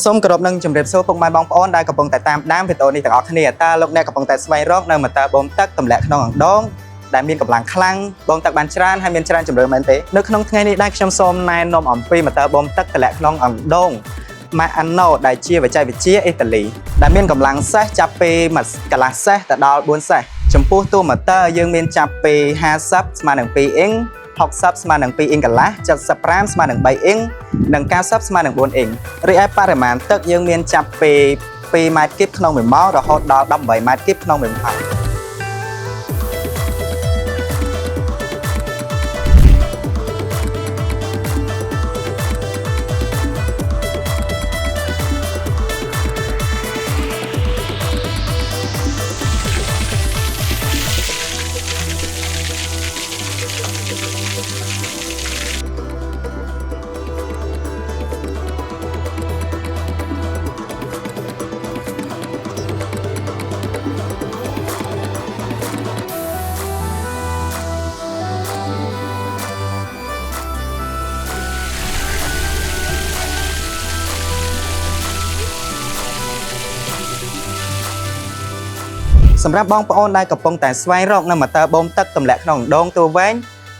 សូមគោរពនឹងជំរាបសួរពុកម៉ែបងប្អូនដែលកំពុងតែតាមដានវីដេអូនេះទាំងអស់គ្នាតើលោកអ្នកកំពុងតែស្វែងរកនៅម៉ូទ័របូមទឹកទម្លាក់ក្នុងអណ្ដូងដែលមានកម្លាំងខ្លាំងបូមទឹកបានច្រើនហើយមានច្រើនជម្រើសមែនទេនៅក្នុងថ្ងៃនេះដែរខ្ញុំសូមណែនាំអំពីម៉ូទ័របូមទឹកទម្លាក់ក្នុងអណ្ដូង Maano ដែលជាបច្ចេកវិទ្យាអ៊ីតាលីដែលមានកម្លាំងសេះចាប់ពី1កន្លះសេះទៅដល់4សេះចំពោះតួម៉ូទ័រយើងមានចាប់ពី50ស្មើនឹង2អ៊ីង60ស្មើនឹង2អ៊ីងកន្លះ75ស្មើនឹង3អ៊ីងនិង90ស្មើនឹង4អ៊ីងរីឯបរិមាណទឹកយើងមានចាប់ពី2ម៉ែត្រគីបក្នុង1ម៉ោងរហូតដល់18ម៉ែត្រគីបក្នុង1ម៉ោង សម្រាប់បងប្អូនដែលកំពុងតែស្វែងរកនៅម៉ូទ័របូមទឹកទម្លាក់ក្នុងអណ្ដូងតួវែង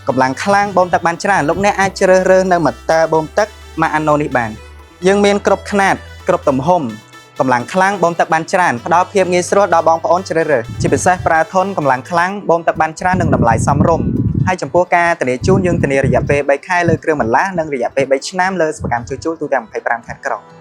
កម្លាំងខ្លាំងបូមទឹកបានច្រើនលោកអ្នកអាចជ្រើសរើសនៅម៉ូទ័របូមទឹក Maano នេះបានយើងមានគ្រប់ខ្នាតគ្រប់ទំហំកម្លាំងខ្លាំងបូមទឹកបានច្រើនផ្ដល់ភាពងាយស្រួលដល់បងប្អូនជ្រើសរើសជាពិសេសប្រើធន់កម្លាំងខ្លាំងបូមទឹកបានច្រើននិងតម្លៃសមរម្យហើយចំពោះការធានាជូនយើងធានារយៈពេល3ខែលើគ្រឿងបន្លាស់និងរយៈពេល3ឆ្នាំលើសកម្មជួសជុលទូទាំង25ខែក្រុង